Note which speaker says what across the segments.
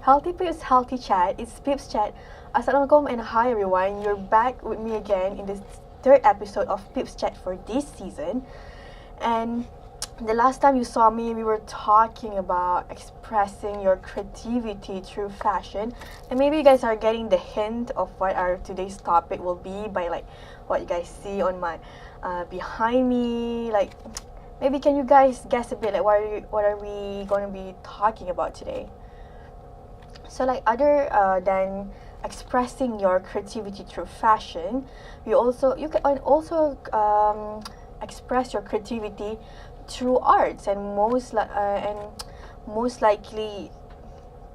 Speaker 1: Healthy Pips, Healthy Chat. It's Pips Chat. Assalamualaikum and hi everyone. You're back with me again in this third episode of Pips Chat for this season. And the last time you saw me, we were talking about expressing your creativity through fashion. And maybe you guys are getting the hint of what our today's topic will be by like what you guys see on my behind me. Like, maybe can you guys guess a bit like what are we going to be talking about today? So like other than expressing your creativity through fashion, you can also express your creativity through arts and most likely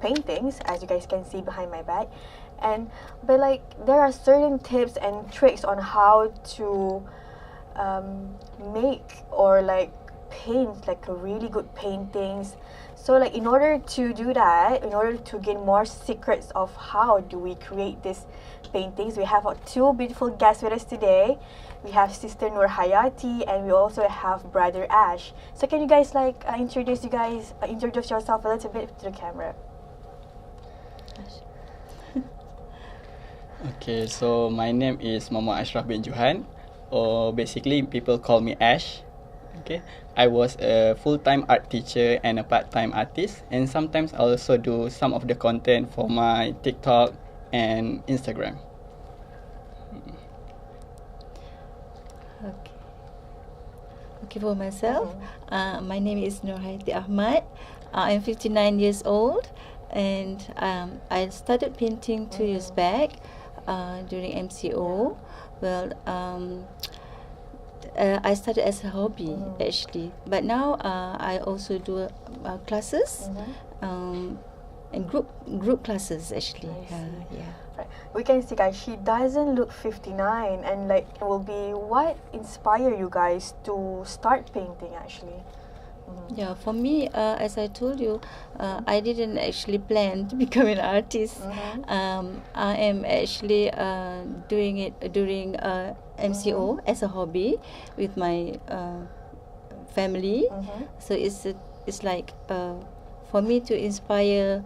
Speaker 1: paintings, as you guys can see behind my back. But like there are certain tips and tricks on how to make or like paint like a really good paintings. So like in order to do that, in order to gain more secrets of how do we create these paintings, we have two beautiful guests with us today. We have Sister Nur Hayati and we also have Brother Ash. So can you guys like introduce yourself a little bit to the camera?
Speaker 2: Okay, so my name is Muhammad Ashraf bin Johan, or basically people call me Ash. Okay, I was a full-time art teacher and a part-time artist, and sometimes I also do some of the content for my TikTok and Instagram.
Speaker 3: Okay, for myself, my name is Nur Hayati Ahmad. I'm 59 years old, and I started painting 2 years back during MCO. Well, I started as a hobby actually, but now I also do classes and group classes actually. Yeah.
Speaker 1: Right. We can see, guys, she doesn't look 59, and like will be what inspired you guys to start painting actually?
Speaker 3: Yeah, for me, as I told you, I didn't actually plan to become an artist. I am actually doing it during MCO as a hobby with my family. So it's like for me to inspire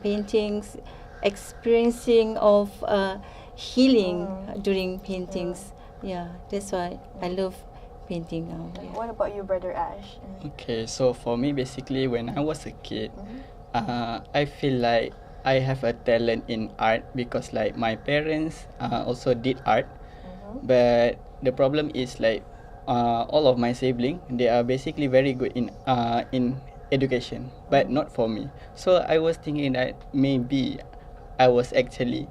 Speaker 3: paintings, experiencing of healing during paintings. Yeah, that's why I love painting now. Yeah.
Speaker 1: What about you, Brother Ash?
Speaker 2: Okay, so for me, basically, when I was a kid, I feel like I have a talent in art because like my parents also did art, but the problem is like all of my siblings, they are basically very good in education, but not for me. So I was thinking that maybe I was actually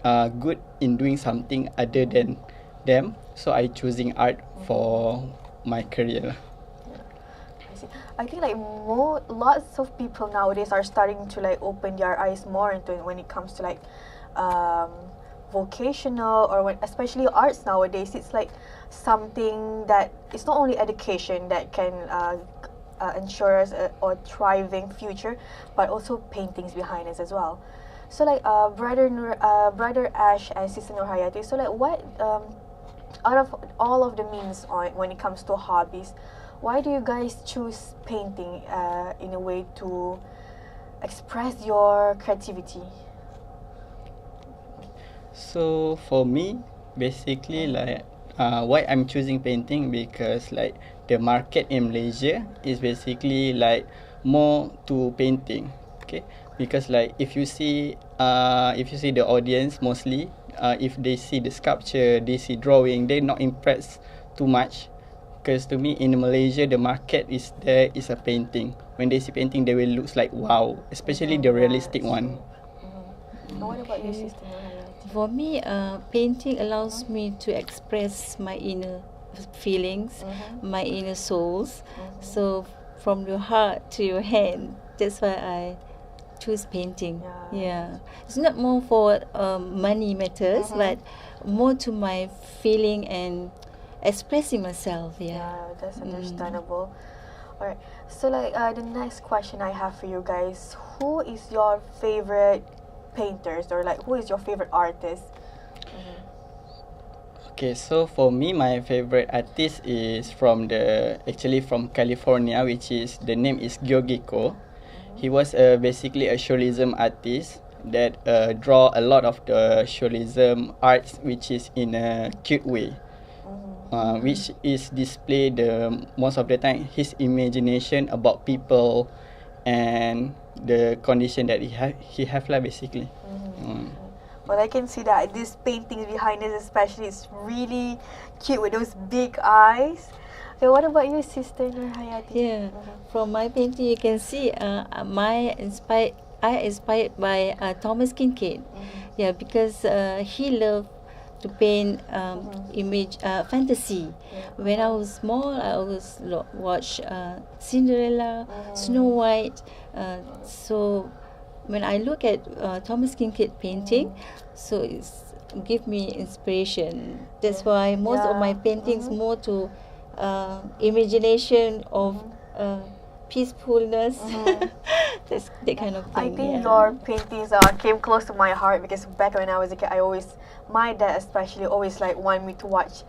Speaker 2: good in doing something other than them, so I choosing art for my career.
Speaker 1: I see. I think like lots of people nowadays are starting to like open their eyes more into when it comes to like vocational or especially arts nowadays. It's like something that it's not only education that can ensure us a thriving future, but also paintings behind us as well. So like Brother Ash and Sister Nur Hayati, so like what out of all of the means when it comes to hobbies, why do you guys choose painting in a way to express your creativity?
Speaker 2: So for me, basically like why I'm choosing painting, because like the market in Malaysia is basically like more to painting. Okay, because like if you see the audience mostly, if they see the sculpture, they see drawing, they're not impressed too much. Because to me in Malaysia, the market is a painting. When they see painting, they will look like wow, especially the realistic one.
Speaker 1: What about you, Sister?
Speaker 3: For me, painting allows me to express my inner feelings, my inner souls. So from your heart to your hand, that's why I choose painting. Yeah. It's not more for money matters, but more to my feeling and expressing myself.
Speaker 1: Yeah, that's understandable. Alright, so like the next question I have for you guys, who is your favorite painters, or like who is your favorite artist?
Speaker 2: Okay, so for me, my favorite artist is from California, which is the name is 𝐀𝐬𝐲𝐫𝐚𝐚𝐼. He was basically a surrealism artist that draw a lot of the surrealism arts, which is in a cute way, which is display the most of the time his imagination about people and the condition that he have lah basically.
Speaker 1: Well, I can see that these paintings behind us, especially, is really cute with those big eyes. Okay, what about you, Sister Nurhayati?
Speaker 3: Yeah, from my painting you can see I inspired by Thomas Kinkade. Yeah, because he loved to paint image fantasy. When I was small, I always watch Cinderella, Snow White. So when I look at Thomas Kinkade painting, so it's give me inspiration. That's why most of my paintings more to imagination of peacefulness. That's that kind of
Speaker 1: I
Speaker 3: thing.
Speaker 1: think your paintings came close to my heart because back when I was a kid, my dad especially always like want me to watch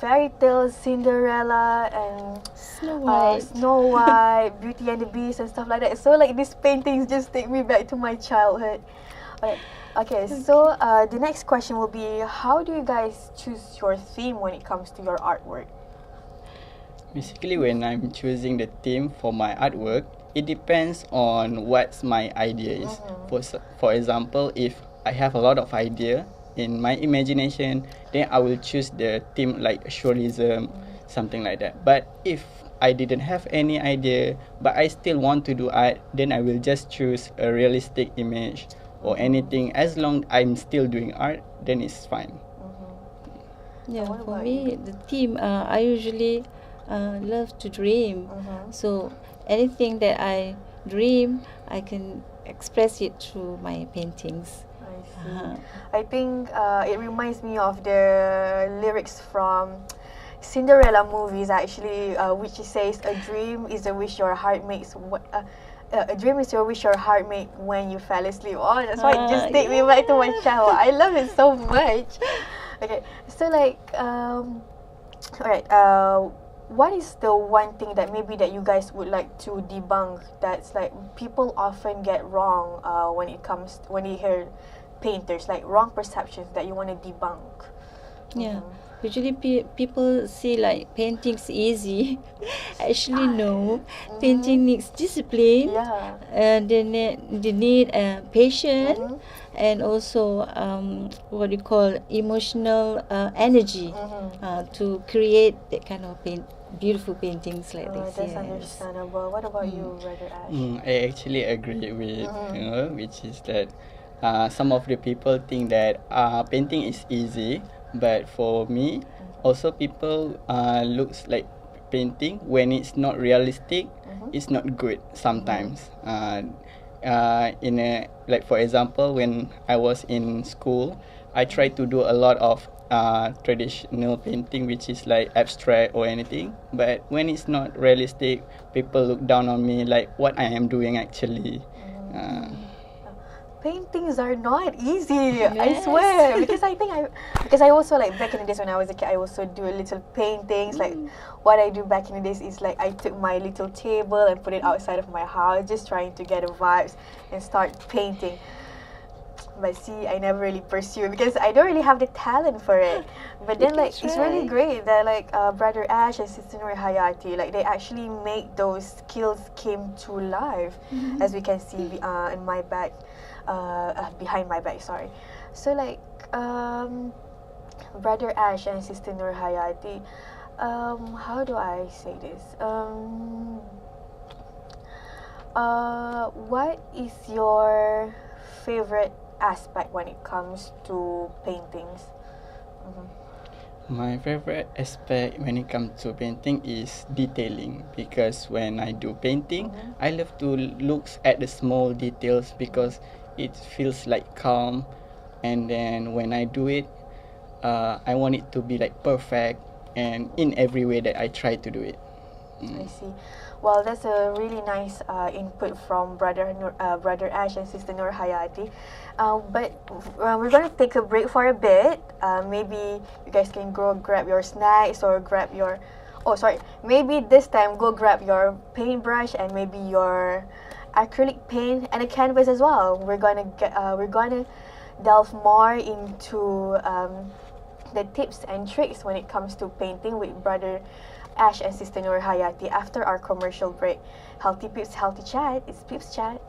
Speaker 1: fairy tales, Cinderella and Snow White, Beauty and the Beast and stuff like that. So like these paintings just take me back to my childhood. Okay, so the next question will be, how do you guys choose your theme when it comes to your artwork?
Speaker 2: Basically, when I'm choosing the theme for my artwork, it depends on what's my idea is. For example, if I have a lot of idea in my imagination, then I will choose the theme like surrealism, something like that. But if I didn't have any idea, but I still want to do art, then I will just choose a realistic image or anything. As long I'm still doing art, then it's fine.
Speaker 3: Yeah, for me, the theme, I usually love to dream. So anything that I dream, I can express it through my paintings.
Speaker 1: I see. I think it reminds me of the lyrics from Cinderella movies actually, which says, "A dream is a wish your heart makes. A dream is your wish your heart made when you fell asleep." Oh, that's why it just take me back to my childhood. I love it so much. Okay, so like, alright. What is the one thing that maybe that you guys would like to debunk that's like people often get wrong when you hear painters, like wrong perceptions that you want to debunk?
Speaker 3: Yeah. Usually people see like painting's easy. Actually no, painting needs discipline. They need patience and also what you call emotional energy to create that kind of beautiful paintings like this.
Speaker 1: That's understandable. What about you, Brother Ash?
Speaker 2: I actually agree with which is that some of the people think that painting is easy. But for me, also people looks like painting when it's not realistic, it's not good sometimes. In a, like for example, when I was in school, I tried to do a lot of traditional painting, which is like abstract or anything. But when it's not realistic, people look down on me like what I am doing actually.
Speaker 1: Paintings are not easy. I swear, because I also like back in the days when I was a kid, I also do little paintings. Like what I do back in the days is like I took my little table and put it outside of my house, just trying to get the vibes and start painting. But see, I never really pursue because I don't really have the talent for it. But then like it's really great that like Brother Ash and Sister Nurhayati, like they actually make those skills came to life, as we can see in my back. Behind my back, sorry. So like Brother Ash and Sister Nurhayati, how do I say this? What is your favorite aspect when it comes to paintings?
Speaker 2: My favorite aspect when it comes to painting is detailing, because when I do painting, I love to look at the small details because it feels like calm, and then when I do it, I want it to be like perfect and in every way that I try to do it.
Speaker 1: I see. Well, that's a really nice input from Brother Ash and Sister Nurhayati. But we're going to take a break for a bit. Maybe you guys can go grab your snacks or grab your... maybe this time go grab your paintbrush and maybe your acrylic paint, and a canvas as well. We're gonna delve more into the tips and tricks when it comes to painting with Brother Ash and Sister Nur Hayati after our commercial break. Healthy Pips, Healthy Chat. It's Pips Chat.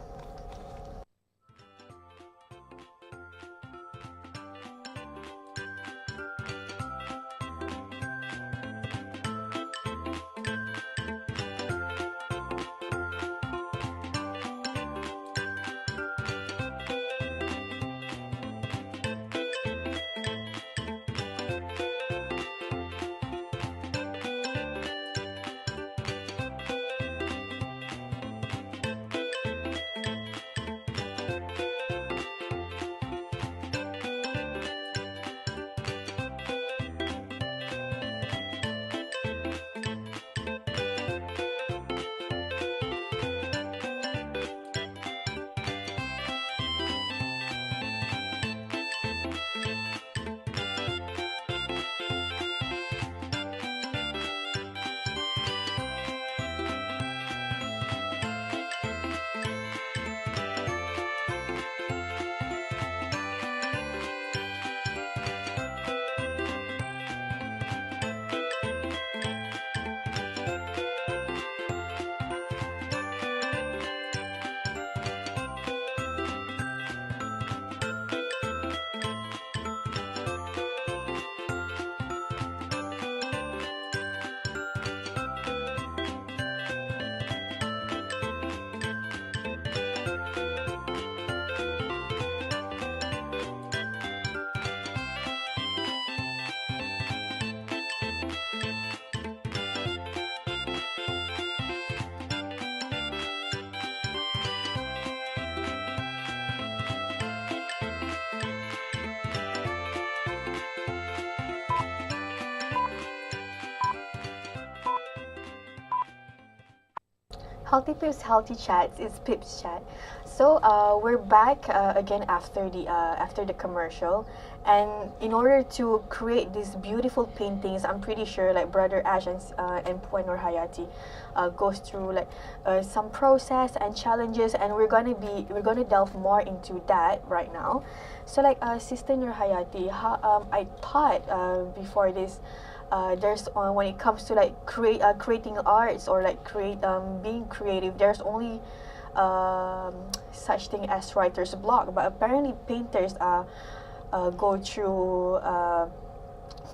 Speaker 1: Healthy Pips, Healthy Chats. It's Pips Chat. So we're back again after the commercial, and in order to create these beautiful paintings, I'm pretty sure like Brother Ash and Puan Nur Hayati goes through like some process and challenges, and we're gonna delve more into that right now. So like Sister Nur Hayati, I thought before this. There's when it comes to like creating arts or like being creative, there's only such thing as writer's block, but apparently painters go through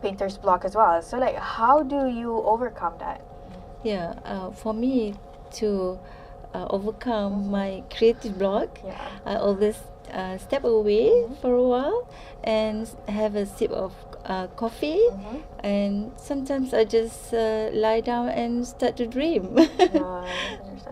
Speaker 1: painter's block as well. So like, how do you overcome that?
Speaker 3: Yeah, for me to overcome my creative block, I always step away for a while and have a sip of coffee, and sometimes I just lie down and start to dream.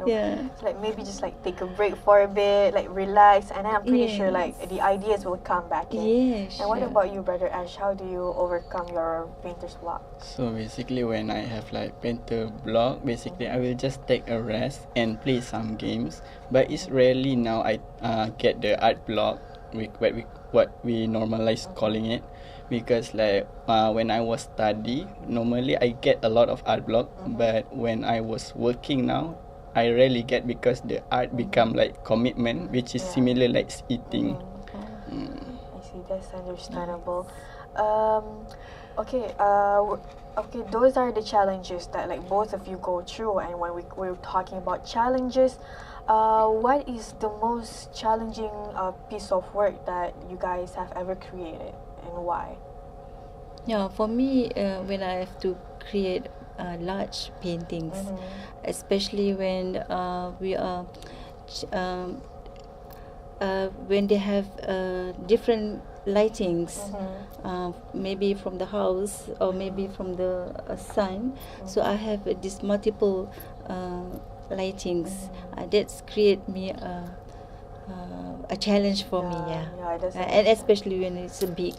Speaker 1: Yeah. So like maybe just like take a break for a bit, like relax, and then I'm pretty sure like the ideas will come back in.
Speaker 3: Yes.
Speaker 1: And what about you, Brother Ash? How do you overcome your painter's block?
Speaker 2: So basically, when I have like painter block, basically I will just take a rest and play some games. But it's rarely now I get the art block, what we normalize calling it, because like when I was study, normally I get a lot of art block. But when I was working now, I rarely get, because the art become like commitment, which is similar like eating.
Speaker 1: I see, that's understandable. Okay, those are the challenges that like both of you go through. And when we're talking about challenges, what is the most challenging piece of work that you guys have ever created, and why?
Speaker 3: Yeah, for me, when I have to create large paintings, especially when we are when they have different lightings, maybe from the house or maybe from the sun. So I have these multiple lightings. That's create me a challenge for me. Yeah,
Speaker 1: that's
Speaker 3: and especially when it's a big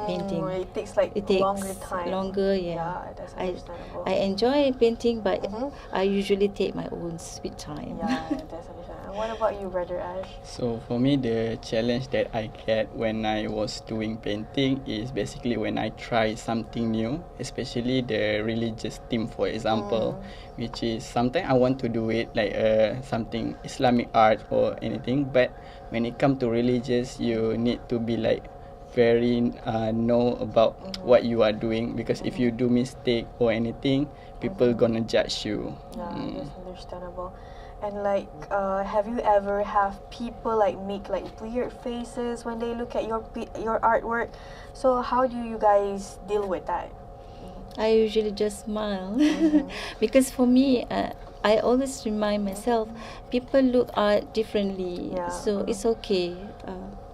Speaker 3: painting.
Speaker 1: It takes like
Speaker 3: It takes
Speaker 1: longer time.
Speaker 3: longer. Yeah,
Speaker 1: that's understandable.
Speaker 3: I enjoy painting, but I usually take my own sweet time.
Speaker 1: Yeah, that's understandable. And what about you, Brother Ash?
Speaker 2: So for me, the challenge that I get when I was doing painting is basically when I try something new, especially the religious theme, for example, which is sometimes I want to do it like something Islamic art or anything, but when it comes to religious, you need to be like very know about what you are doing, because if you do mistake or anything, people gonna judge you.
Speaker 1: Yeah, that's understandable. And like, have you ever have people like make like weird faces when they look at your artwork? So how do you guys deal with that?
Speaker 3: I usually just smile because for me, I always remind myself, people look art differently, so it's okay.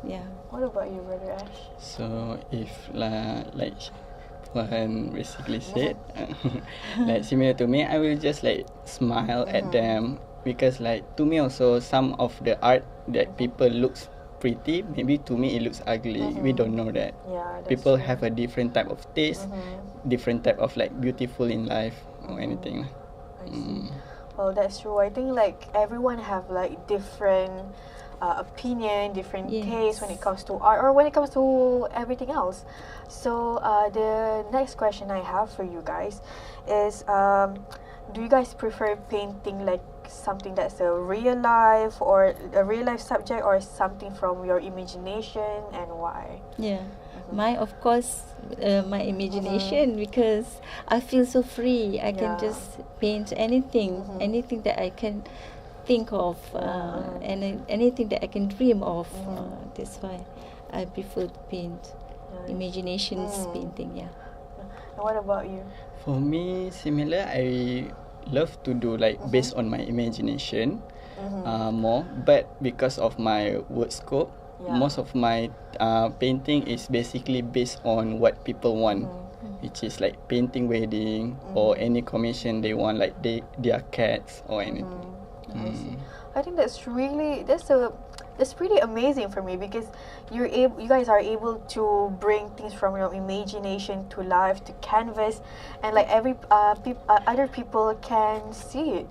Speaker 3: Yeah.
Speaker 1: What about you, Brother Ash?
Speaker 2: So if like Puan basically said, like similar to me, I will just like smile at them, because like to me also some of the art that people looks pretty, maybe to me it looks ugly. We don't know that.
Speaker 1: Yeah, that's
Speaker 2: People
Speaker 1: true.
Speaker 2: have a different type of taste, different type of like beautiful in life or anything.
Speaker 1: I see. Well, that's true. I think like everyone have like different opinion, different taste when it comes to art or when it comes to everything else. So the next question I have for you guys is, do you guys prefer painting like something that's a real life or a real life subject, or something from your imagination, and why?
Speaker 3: Yeah, mine of course, my imagination, because I feel so free. I can just paint anything, anything that I can think of, and anything that I can dream of. That's why I prefer to paint. Imaginations painting. Yeah.
Speaker 1: And what about you?
Speaker 2: For me, similar. I love to do like based on my imagination more, but because of my work scope, most of my painting is basically based on what people want, which is like painting wedding or any commission they want, like their cats or anything.
Speaker 1: I think that's pretty amazing for me, because you guys are able to bring things from your imagination to life, to canvas, and like other people can see it.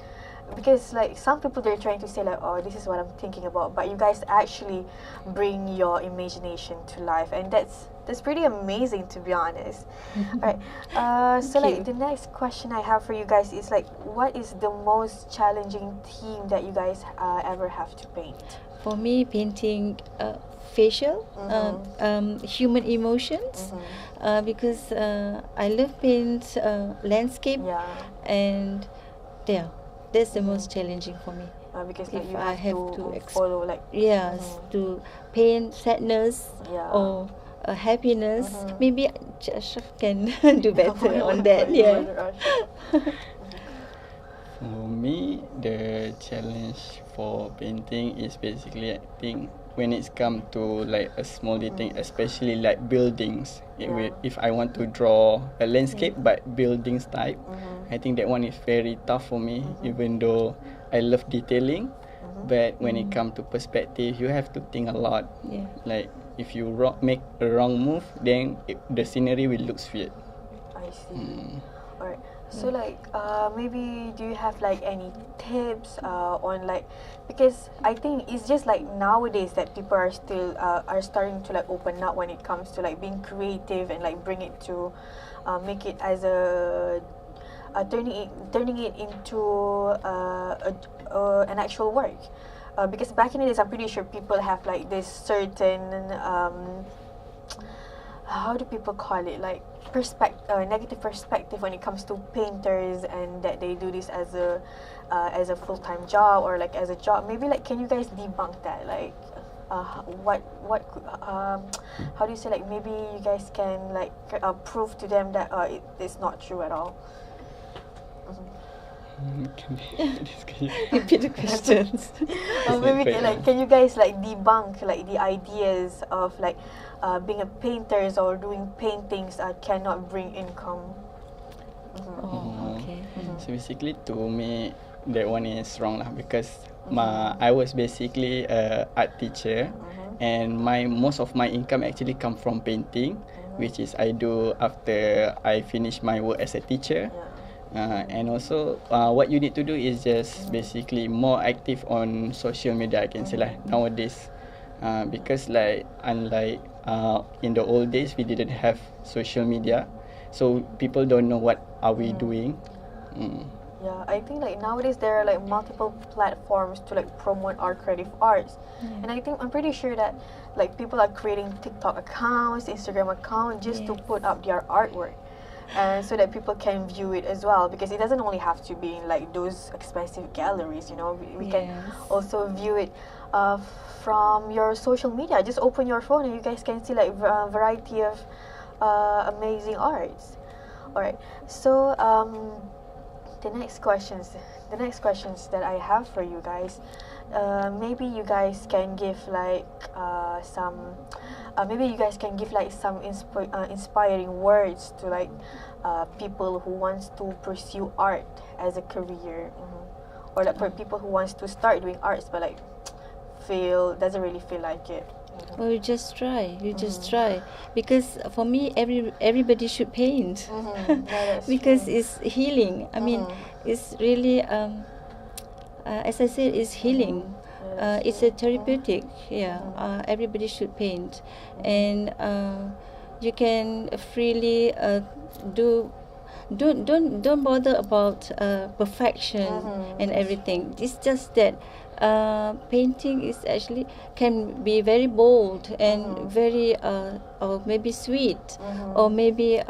Speaker 1: Because like some people, they're trying to say like, oh, this is what I'm thinking about, but you guys actually bring your imagination to life, and that's pretty amazing, to be honest. Alright, so like the next question I have for you guys is like, what is the most challenging theme that you guys ever have to paint?
Speaker 3: For me, painting facial, human emotions, because I love paint landscape, and that's the most challenging for me.
Speaker 1: Because
Speaker 3: if
Speaker 1: like, you
Speaker 3: I
Speaker 1: have
Speaker 3: to
Speaker 1: follow like
Speaker 3: to paint sadness or happiness, maybe Ashraf can do better on that. Yeah.
Speaker 2: For me, the challenge for painting is basically, I think, when it's come to like a small detail, especially like buildings. If I want to draw a landscape but buildings type, I think that one is very tough for me, even though I love detailing. But when it comes to perspective, you have to think a lot. Like if you make a wrong move, then the scenery will look weird.
Speaker 1: I see. Alright. So like maybe do you have like any tips on like, because I think it's just like nowadays that people are still are starting to like open up when it comes to like being creative and like bring it to make it as a turning it into an actual work, because back in the days I'm pretty sure people have like this certain how do people call it, like negative perspective when it comes to painters, and that they do this as a full-time job or like as a job. Maybe like, can you guys debunk that? Like how do you say, like maybe you guys can like prove to them that it's not true at all.
Speaker 3: Repeat the questions.
Speaker 1: Maybe can you guys like debunk like the ideas of like being a painters or doing paintings cannot bring income?
Speaker 3: Oh, okay.
Speaker 2: So basically, to me, that one is wrong lah, because I was basically a art teacher, and most of my income actually come from painting, which is I do after I finish my work as a teacher. And also what you need to do is just basically more active on social media, I can say lah, nowadays, because like unlike in the old days, we didn't have social media, so people don't know what are we doing.
Speaker 1: Yeah, I think like nowadays there are like multiple platforms to like promote our creative arts, and I think I'm pretty sure that like people are creating TikTok accounts, Instagram accounts just to put up their artwork, and so that people can view it as well, because it doesn't only have to be in like those expensive galleries, you know. We can also view it from your social media. Just open your phone and you guys can see like a variety of amazing arts. Alright, so the next questions that I have for you guys, maybe you guys can give like some inspiring words to like people who wants to pursue art as a career, or like for people who wants to start doing arts but like doesn't really feel like it.
Speaker 3: Well, you just try. Because for me, everybody should paint. Because it's healing. I mean, it's really, as I said, it's healing. It's a therapeutic. Everybody should paint, and you can freely do. Don't bother about perfection and everything. It's just that painting is actually can be very bold and very or maybe sweet, or maybe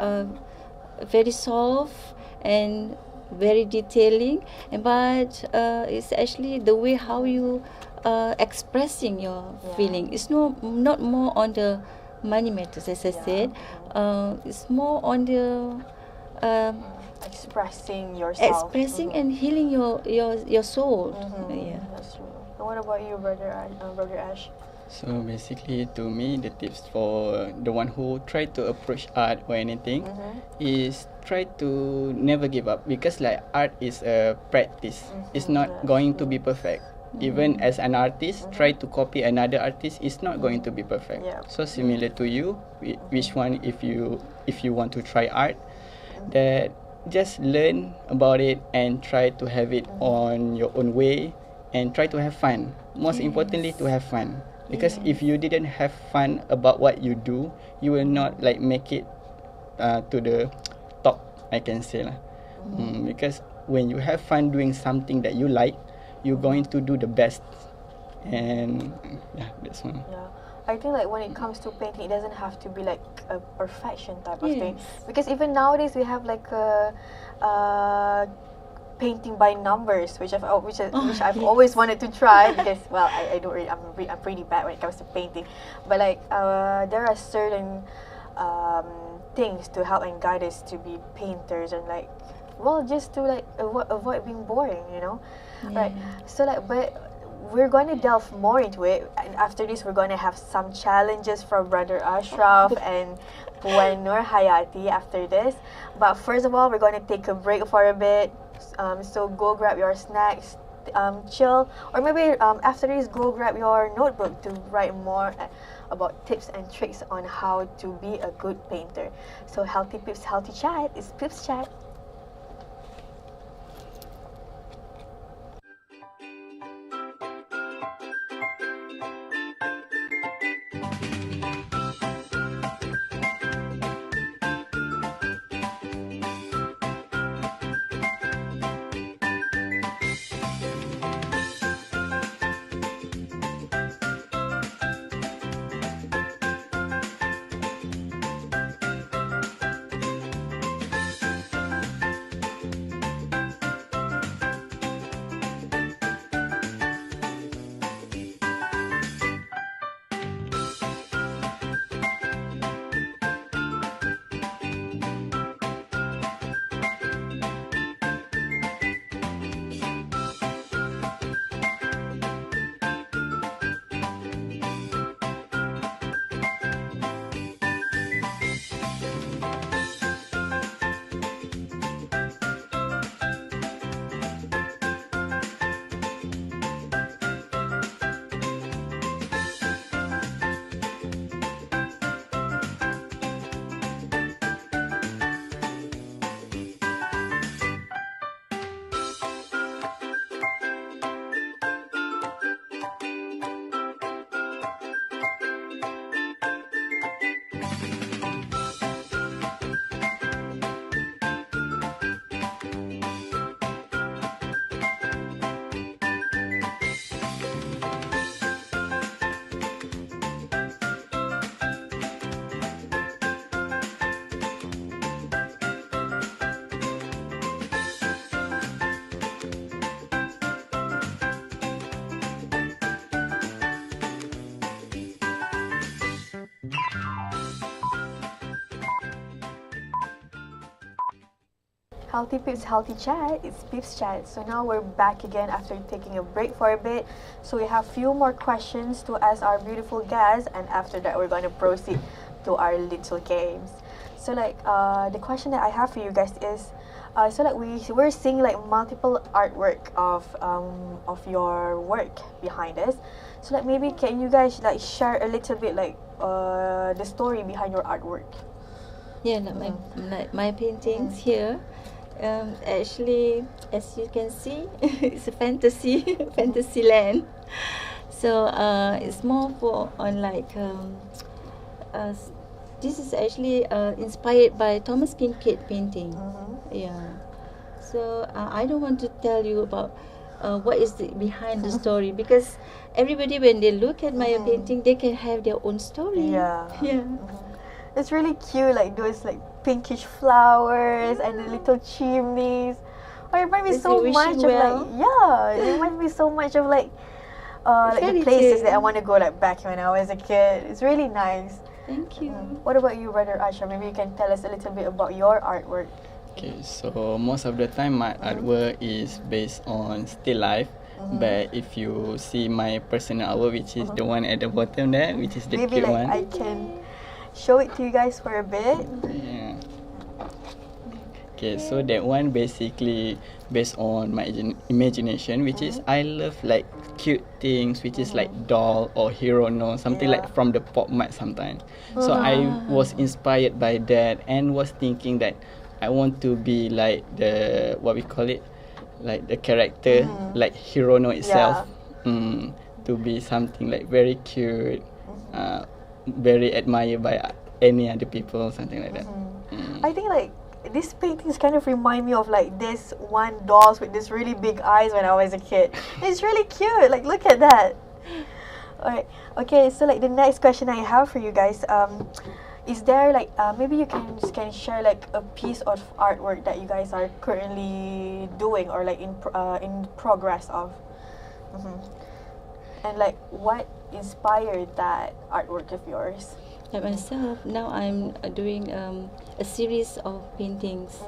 Speaker 3: very soft and very detailing, but it's actually the way how you expressing your feeling. It's not more on the money matters, as I said. It's more on the
Speaker 1: expressing yourself,
Speaker 3: and healing your soul.
Speaker 1: That's true. And what about you, brother Ash?
Speaker 2: So basically, to me, the tips for the one who try to approach art or anything is try to never give up, because like art is a practice. It's not going to be perfect. Even as an artist, try to copy another artist, it's not going to be perfect. So similar to you, which one, if you want to try art, that just learn about it and try to have it on your own way, and try to have fun. Most importantly, to have fun, because if you didn't have fun about what you do, you will not like make it to the top, I can say lah. Because when you have fun doing something that you like, you're going to do the best. And that's one.
Speaker 1: I think like when it comes to painting, it doesn't have to be like a perfection type of thing, because even nowadays we have like a painting by numbers, which I've always wanted to try, because well, I don't really, I'm pretty bad when it comes to painting, but like there are certain things to help and guide us to be painters, and like, well, just to like avoid being boring, you know. Right, so like, but we're going to delve more into it, and after this we're going to have some challenges from Brother Ashraf and Puan Nur Hayati after this. But first of all, we're going to take a break for a bit, so go grab your snacks, chill, or maybe after this go grab your notebook to write more about tips and tricks on how to be a good painter. So healthy Pips, healthy chat. It's Pips Chat. Healthy Pips, Healthy Chat. It's Pips Chat. So now we're back again after taking a break for a bit. So we have few more questions to ask our beautiful guests, and after that we're going to proceed to our little games. So like the question that I have for you guys is, so like we're seeing like multiple artwork of your work behind us. So like maybe can you guys like share a little bit like the story behind your artwork?
Speaker 3: Yeah, like my paintings here. Actually, as you can see, it's a fantasy land. So it's more for on like this is actually inspired by Thomas Kinkade painting. Yeah. So I don't want to tell you about what is behind the story, because everybody when they look at my painting, they can have their own story.
Speaker 1: Yeah.
Speaker 3: Yeah.
Speaker 1: It's really cute, like those like pinkish flowers and the little chimneys. Oh, it reminds me so much of like it reminds me so much of like the places that I want to go like back when I was a kid. It's really nice.
Speaker 3: Thank you.
Speaker 1: What about you, Brother Ashraf? Maybe you can tell us a little bit about your artwork.
Speaker 2: Okay, so most of the time my artwork is based on still life. But if you see my personal artwork, which is the one at the bottom there, which is the
Speaker 1: maybe
Speaker 2: cute
Speaker 1: like
Speaker 2: one.
Speaker 1: I can show it to you guys for a bit.
Speaker 2: Yeah. Okay, so that one basically based on my imagination, which is I love like cute things, which is like doll or hero, no, something like from the pop mart sometimes. So I was inspired by that and was thinking that I want to be like the what we call it, like the character, like Hirono itself, to be something like very cute, very admired by any other people, something like that.
Speaker 1: I think like these paintings kind of remind me of like this one dolls with this really big eyes when I was a kid. It's really cute. Like look at that. Alright. Okay. So like the next question I have for you guys, is there like maybe you can share like a piece of artwork that you guys are currently doing or like in progress of, and like what inspired that artwork of yours?
Speaker 3: Like myself, now I'm doing a series of paintings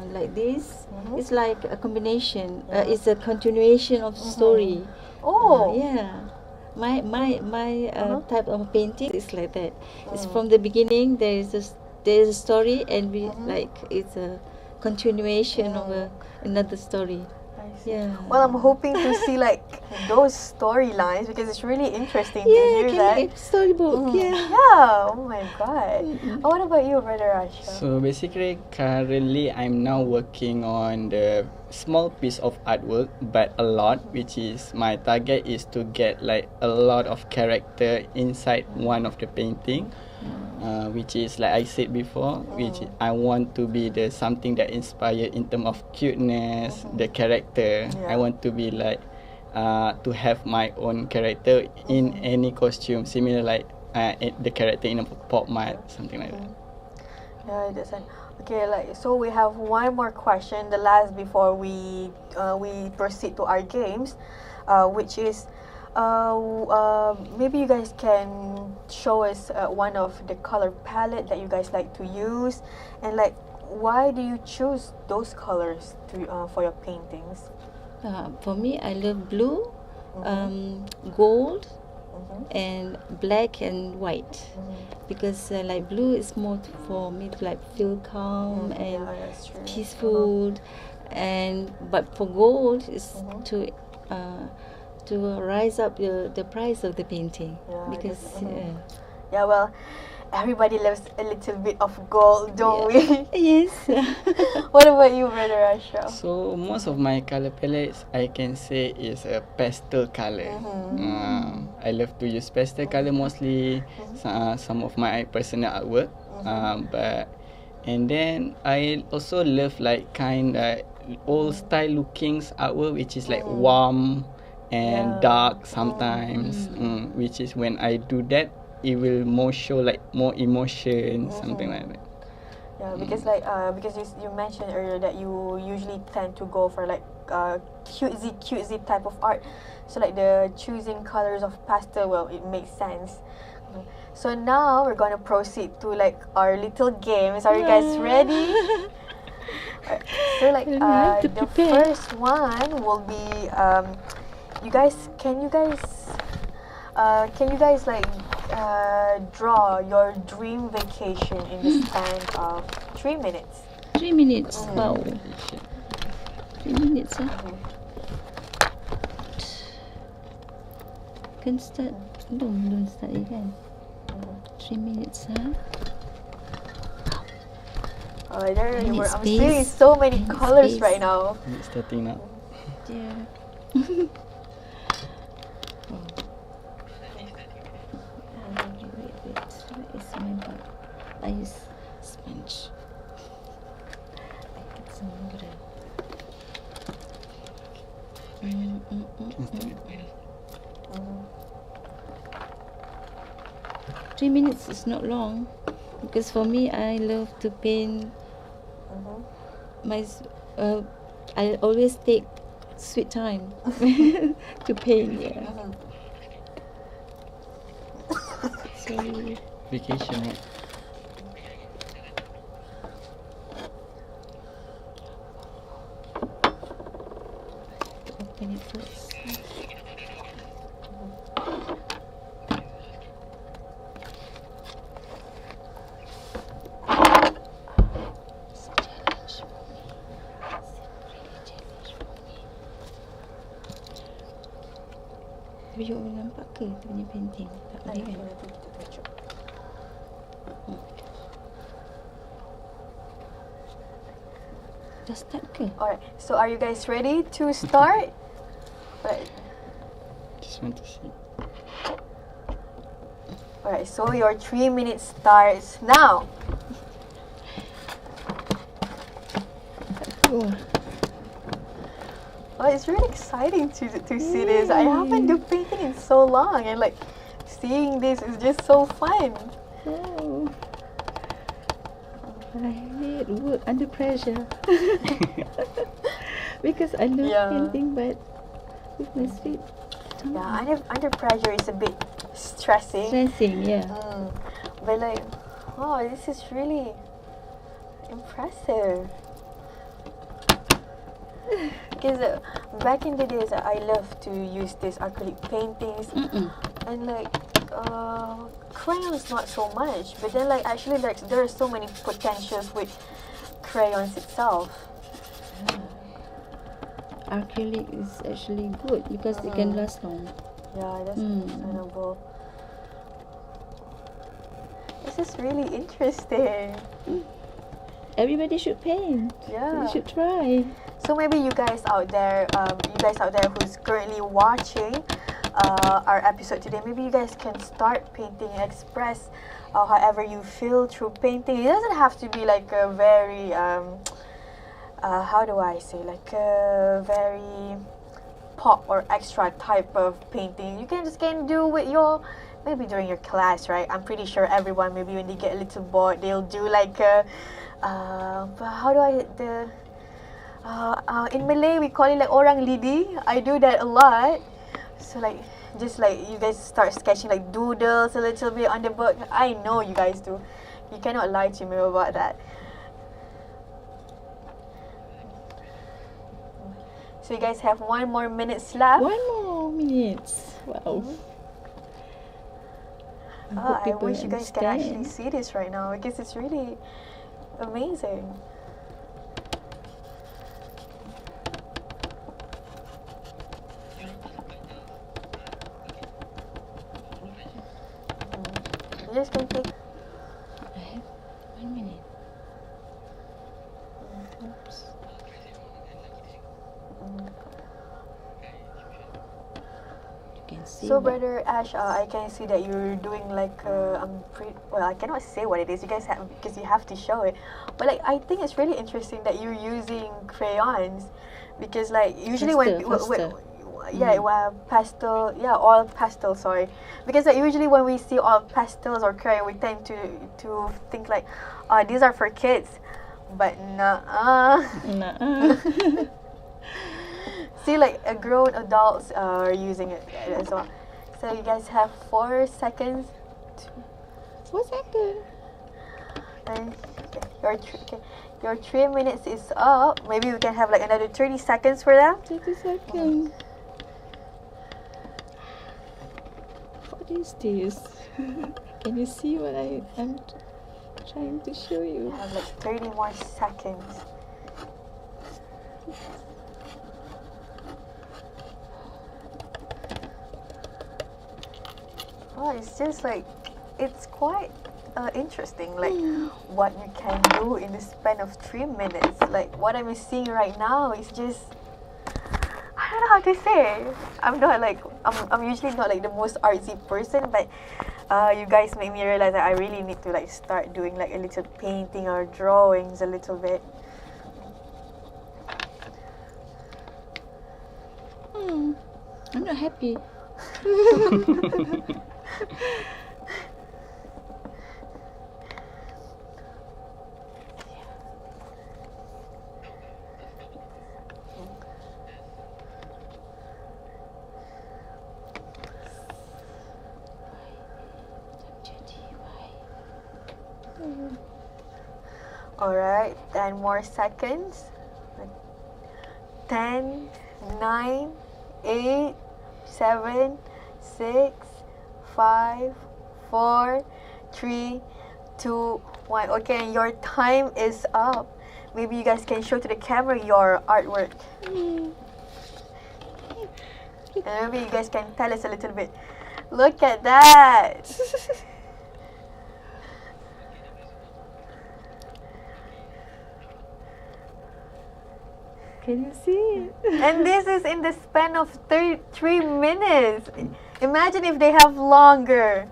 Speaker 3: like this. It's like a combination. It's a continuation of story.
Speaker 1: Oh,
Speaker 3: yeah. My type of painting is like that. It's from the beginning. There is a story, and we like it's a continuation of another story. Yeah.
Speaker 1: Well, I'm hoping to see like those storylines because it's really interesting to hear that.
Speaker 3: Storybook.
Speaker 1: Yeah. Oh my god. What about you, Brother Ashraf?
Speaker 2: So basically, currently I'm now working on the small piece of artwork, but a lot, which is my target is to get like a lot of character inside one of the painting. Which is like I said before, which I want to be the something that inspire in terms of cuteness, the character. I want to be like to have my own character in any costume, similar like the character in a pop mart, something like that.
Speaker 1: Yeah, that's it. Okay, like so we have one more question, the last before we proceed to our games, which is. Maybe you guys can show us one of the color palette that you guys like to use, and like why do you choose those colors to for your paintings?
Speaker 3: For me, I love blue, gold, and black and white, because like blue is more for me to like feel calm and peaceful, and but for gold is to rise up the price of the painting, because
Speaker 1: well, everybody loves a little bit of gold, don't we?
Speaker 3: Yes.
Speaker 1: What about you, Brother Ashraf?
Speaker 2: So most of my color palettes I can say is a pastel color. I love to use pastel color mostly. Some of my personal artwork, but and then I also love like kind of old style looking artwork, which is like warm and dark sometimes, which is when I do that, it will more show like more emotion, something like that.
Speaker 1: Yeah, because like because you mentioned earlier that you usually tend to go for like cutesy type of art, so like the choosing colors of pastel, well, it makes sense. So now we're gonna proceed to like our little games. Are you guys ready? So like
Speaker 3: And we have to
Speaker 1: the
Speaker 3: prepare.
Speaker 1: first one will be can you guys like draw your dream vacation in the span of 3 minutes?
Speaker 3: 3 minutes. Wow. 3 minutes, huh? Can start. Don't start again. 3 minutes, huh?
Speaker 1: Oh, there you were. I'm
Speaker 3: Space.
Speaker 1: seeing so many
Speaker 3: Minute
Speaker 1: colors
Speaker 3: space.
Speaker 1: right now.
Speaker 2: It's starting now.
Speaker 3: Dear. Wait. Where is my bag? I use sponge. I get some water.
Speaker 2: Can start it.
Speaker 3: 3 minutes is not long because for me, I love to paint. I always take sweet time to paint. Yeah. Sorry.
Speaker 2: Vacation, right?
Speaker 3: Open it first. It's a challenge for me. It's a really challenge for me. Tapi you boleh nampak ke tu punya painting? Tak boleh kan? Dah start ke?
Speaker 1: Alright, so are you guys ready to start? Right.
Speaker 2: Just want to see.
Speaker 1: Alright, so your 3 minutes starts now.
Speaker 3: Oh.
Speaker 1: Oh, it's really exciting to see this. I haven't done painting in so long, and like seeing this is just so fun.
Speaker 3: Oh. I hate work under pressure. Because I love
Speaker 1: Yeah.
Speaker 3: painting, but with my sweet tongue.
Speaker 1: Yeah, under pressure is a bit stressing.
Speaker 3: Stressing, yeah.
Speaker 1: But like, oh, this is really impressive. Because back in the days, I love to use these acrylic paintings, and like crayons not so much. But then like actually there are so many potentials with crayons itself.
Speaker 3: Acrylic is actually good because it can last long.
Speaker 1: Yeah, that's understandable. This is really interesting.
Speaker 3: Everybody should paint.
Speaker 1: Yeah.
Speaker 3: You should try.
Speaker 1: So maybe you guys out there who's currently watching our episode today, maybe you guys can start painting, express however you feel through painting. It doesn't have to be like a very how do I say, like a very pop or extra type of painting. You can do with your, maybe during your class, right? I'm pretty sure everyone, maybe when they get a little bored, they'll do like a how do I in Malay we call it like orang lidi. I do that a lot. So like just like you guys start sketching like doodles a little bit on the book. I know you guys do. You cannot lie to me about that. So you guys have 1 more minute left.
Speaker 3: 1 more minute. Wow.
Speaker 1: I wish you guys can actually see this right now because it's really amazing. You just can take.
Speaker 3: I have 1 minute. Oops. You can see.
Speaker 1: So, Brother Ash, I can see that you're doing like well, I cannot say what it is. You guys have, because you have to show it. But like, I think it's really interesting that you're using crayons, because like usually pastel, oil pastel. Sorry, because like, usually when we see oil pastels or crayon, we tend to think like, these are for kids, but nuh-uh. See, like grown adults are using it as well. So you guys have 4 seconds.
Speaker 3: 4 seconds.
Speaker 1: And Your 3 minutes is up. Maybe we can have like another 30 seconds for them.
Speaker 3: 30 seconds. What is this? Can you see what I'm trying to show you?
Speaker 1: Have like 30 more seconds. Oh, it's just like, it's quite interesting, like what you can do in the span of 3 minutes. Like what I'm seeing right now is just, I don't know how to say. I'm not like, I'm usually not like the most artsy person, but you guys make me realize that I really need to like start doing like a little painting or drawings a little bit.
Speaker 3: I'm not happy.
Speaker 1: Alright, 10 more seconds. 10, 9, 8, 7, 6, 5, 4, 3, 2, 1. Okay, your time is up. Maybe you guys can show to the camera your artwork. And maybe you guys can tell us a little bit. Look at that!
Speaker 3: Can you see?
Speaker 1: And this is in the span of 3 minutes. Imagine if they have longer.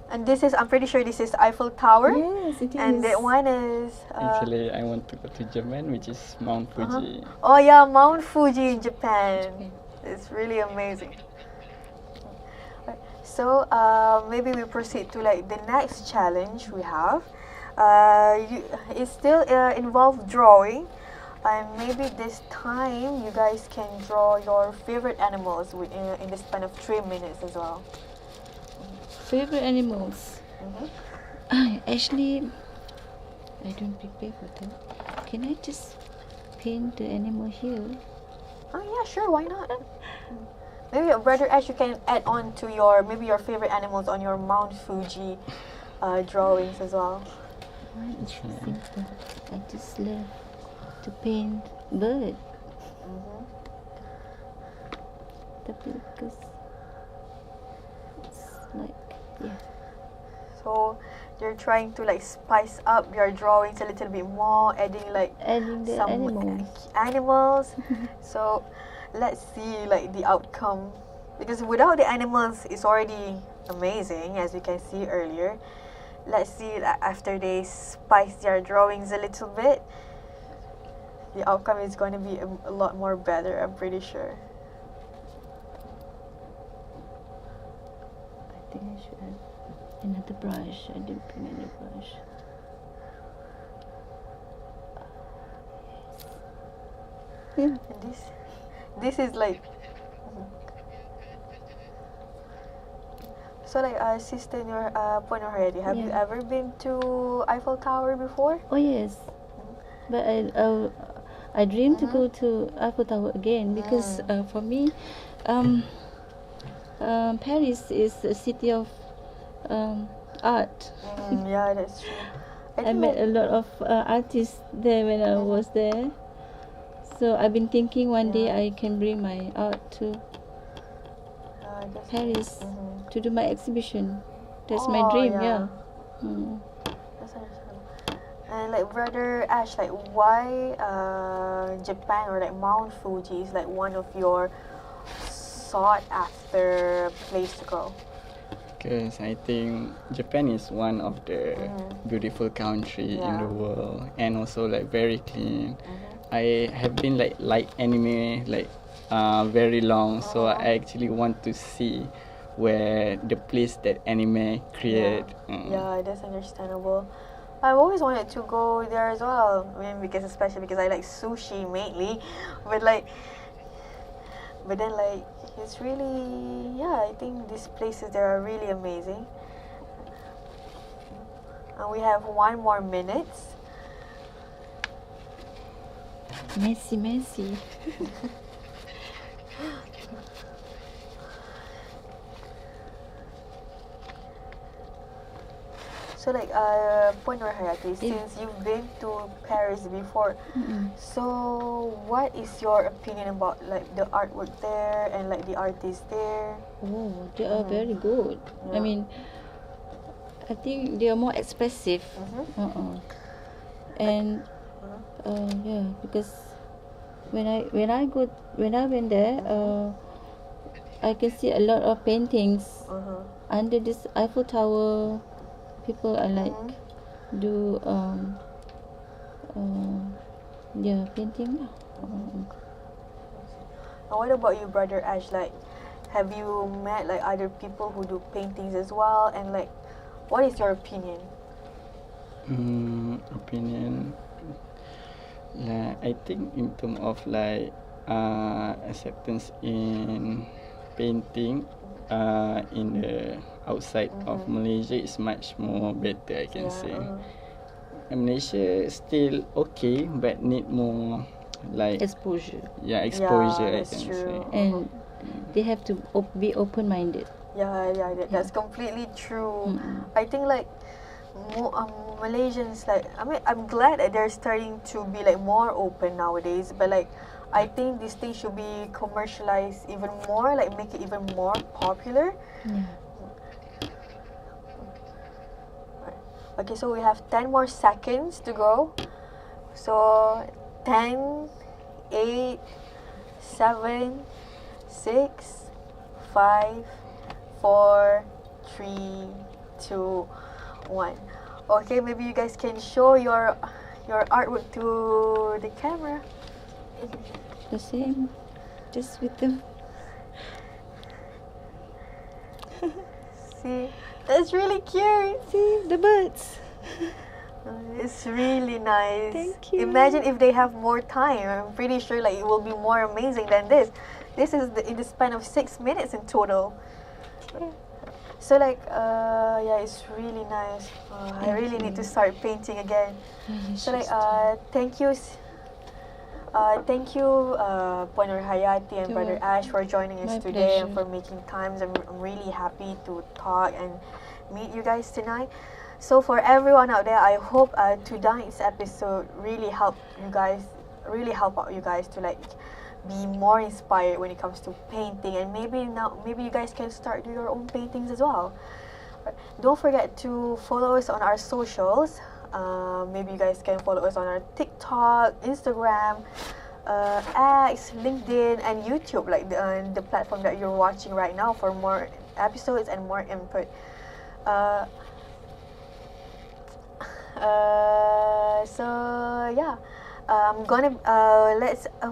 Speaker 1: And this is, I'm pretty sure this is Eiffel Tower.
Speaker 3: Yes, it is.
Speaker 1: And that one is...
Speaker 2: Actually, I want to go to Japan, which is Mount Fuji.
Speaker 1: Oh yeah, Mount Fuji in Japan. It's really amazing. So maybe we proceed to like the next challenge we have. It still involves drawing. And maybe this time you guys can draw your favorite animals in the span of 3 minutes as well.
Speaker 3: Favorite animals? Actually, I don't prepare for that. Can I just paint the animal here?
Speaker 1: Oh yeah, sure, why not? Maybe Brother Ash, you can add on to your, maybe your favorite animals on your Mount Fuji drawings as well.
Speaker 3: It's simple. I just love to paint bird. Because it's like, yeah.
Speaker 1: So you're trying to like spice up your drawings a little bit more, adding
Speaker 3: the
Speaker 1: some animals. So let's see like the outcome, because without the animals it's already amazing, as you can see earlier. Let's see that after they spice their drawings a little bit, the outcome is going to be a lot more better, I'm pretty sure.
Speaker 3: I think I should have another brush. I didn't bring any brush.
Speaker 1: And this is like, so like sister, in your point already, have you ever been to Eiffel Tower before?
Speaker 3: Oh yes, but I dream to go to Eiffel Tower again, because for me, Paris is a city of art.
Speaker 1: Yeah, that's true.
Speaker 3: I met a lot of artists there when I was there. So I've been thinking one day I can bring my art to Paris to do my exhibition. That's my dream, yeah.
Speaker 1: That's understandable. And like Brother Ash, like why Japan or like Mount Fuji is like one of your sought after place to go?
Speaker 2: Because I think Japan is one of the beautiful country in the world, and also like very clean. I have been like anime very long, so I actually want to see where the place that anime create.
Speaker 1: Yeah, that's understandable. I've always wanted to go there as well. I mean, especially because I like sushi mainly, but then like it's really, I think these places there are really amazing. And we have 1 more minute.
Speaker 3: Messy.
Speaker 1: So like Puan Nurhayati, since you've been to Paris before, so what is your opinion about like the artwork there and like the artists there?
Speaker 3: Oh, they are very good. I
Speaker 1: Yeah.
Speaker 3: mean, I think they are more expressive. And yeah, because when I went there, I can see a lot of paintings under this Eiffel Tower. People are like do painting lah.
Speaker 1: And what about you, Brother Ash? Like, have you met like other people who do paintings as well? And like, what is your opinion?
Speaker 2: Opinion. Like, I think in terms of like acceptance in painting in the outside of Malaysia is much more better, I can say. Malaysia still okay, but need more like
Speaker 3: Exposure.
Speaker 2: exposure, I
Speaker 1: that's
Speaker 2: can
Speaker 1: true.
Speaker 2: say.
Speaker 3: And they have to be open-minded.
Speaker 1: That's completely true. I think like Malaysians, like, I mean, I'm glad that they're starting to be like more open nowadays, but like I think this thing should be commercialized even more, like make it even more popular. Okay, so we have 10 more seconds to go. So 10, 8, 7, 6, 5, 4, 3, 2, 1. Okay, maybe you guys can show your artwork to the camera.
Speaker 3: The same, just with them.
Speaker 1: See, that's really cute.
Speaker 3: See the birds.
Speaker 1: It's really nice.
Speaker 3: Thank you.
Speaker 1: Imagine if they have more time. I'm pretty sure like it will be more amazing than this. This is in the span of 6 minutes in total. So like, it's really nice. I really need to start painting again. So like, thank you, Puan Nurhayati and Brother Ash for joining us
Speaker 3: My
Speaker 1: today and
Speaker 3: pleasure.
Speaker 1: for making times. I'm really happy to talk and meet you guys tonight. So for everyone out there, I hope tonight's episode really helped out you guys to like be more inspired when it comes to painting, and maybe you guys can start do your own paintings as well. Don't forget to follow us on our socials. Maybe you guys can follow us on our TikTok, Instagram, X, LinkedIn, and YouTube, like the platform that you're watching right now, for more episodes and more input.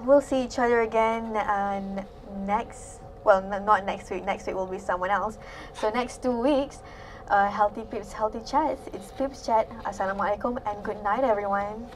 Speaker 1: We'll see each other again not next week. Next week will be someone else. So next 2 weeks, healthy pips, healthy chats. It's Pips Chat. Assalamualaikum and good night, everyone.